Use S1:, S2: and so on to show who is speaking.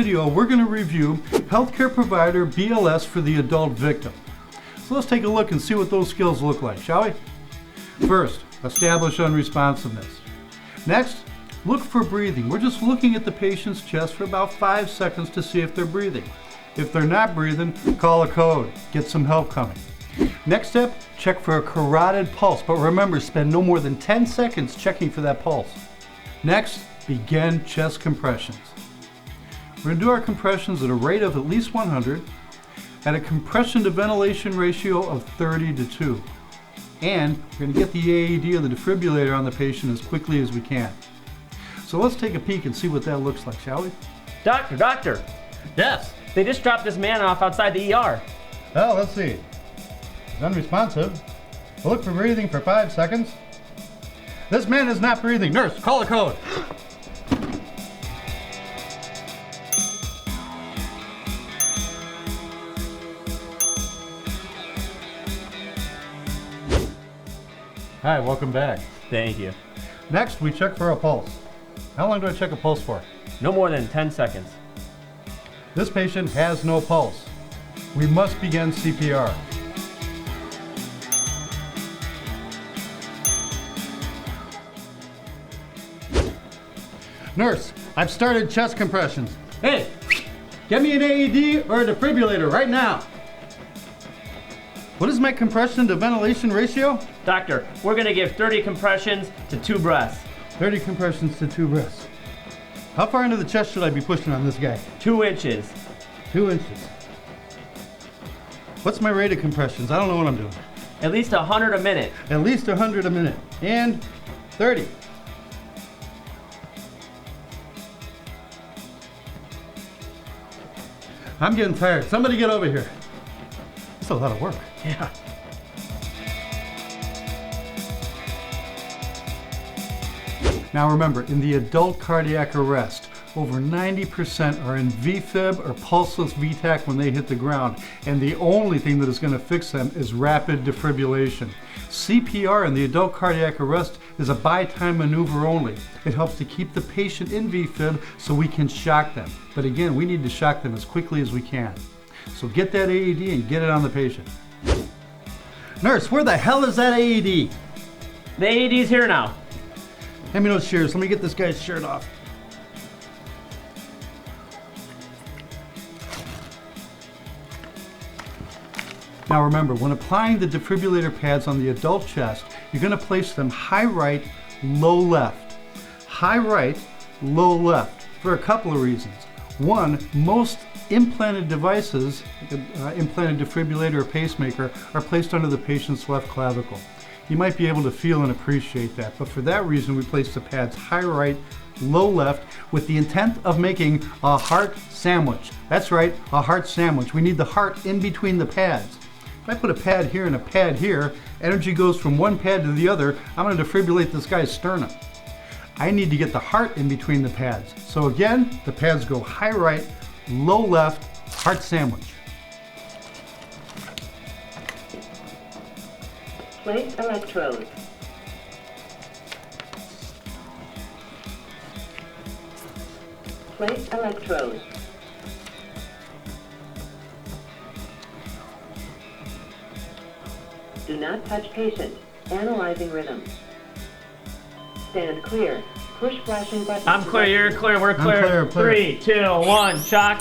S1: video, we're going to review healthcare provider BLS for the adult victim. So let's take a look and see what those skills look like, shall we? First, establish unresponsiveness. Next, look for breathing. We're just looking at the patient's chest for about 5 seconds to see if they're breathing. If they're not breathing, call a code. Get some help coming. Next step, check for a carotid pulse, but remember, spend no more than 10 seconds checking for that pulse. Next, begin chest compressions. We're going to do our compressions at a rate of at least 100, at a compression to ventilation ratio of 30:2. And we're going to get the AED or the defibrillator on the patient as quickly as we can. So let's take a peek and see what that looks like, shall we?
S2: Doctor!
S3: Yes.
S2: They just dropped this man off outside the ER.
S1: Well, let's see. He's unresponsive. We'll look for breathing for 5 seconds. This man is not breathing. Nurse, call a code. Hi, welcome back.
S2: Thank you.
S1: Next, we check for a pulse. How long do I check a pulse for?
S2: No more than 10 seconds.
S1: This patient has no pulse. We must begin CPR. Nurse, I've started chest compressions. Hey, get me an AED or a defibrillator right now. What is my compression to ventilation ratio?
S2: Doctor, we're gonna give 30 compressions to 2 breaths.
S1: 30 compressions to 2 breaths. How far into the chest should I be pushing on this guy?
S2: 2 inches.
S1: 2 inches. What's my rate of compressions? I don't know what I'm doing.
S2: At least 100 a minute.
S1: At least 100 a minute. And 30. I'm getting tired. Somebody get over here. That's a lot of work.
S2: Yeah.
S1: Now remember, in the adult cardiac arrest, over 90% are in VFib or pulseless VTAC when they hit the ground, and the only thing that is going to fix them is rapid defibrillation. CPR in the adult cardiac arrest is a by-time maneuver only. It helps to keep the patient in VFib so we can shock them. But again, we need to shock them as quickly as we can. So get that AED and get it on the patient. Nurse, where the hell is that AED?
S2: The AED's here now.
S1: Hand me those shears. Let me get this guy's shirt off. Now remember, when applying the defibrillator pads on the adult chest, you're going to place them high right, low left. High right, low left, for a couple of reasons. One, most implanted devices, implanted defibrillator or pacemaker, are placed under the patient's left clavicle. You might be able to feel and appreciate that, but for that reason we place the pads high right, low left, with the intent of making a heart sandwich. That's right, a heart sandwich. We need the heart in between the pads. If I put a pad here and a pad here, energy goes from one pad to the other. I'm going to defibrillate this guy's sternum. I need to get the heart in between the pads. So again, the pads go high right, low left, heart sandwich.
S4: Place electrodes. Place electrodes. Do not touch patient. Analyzing rhythm. Stand clear. Push flashing button.
S2: I'm clear, you're clear, we're clear.
S1: I'm clear.
S2: 3, 2, 1, shock.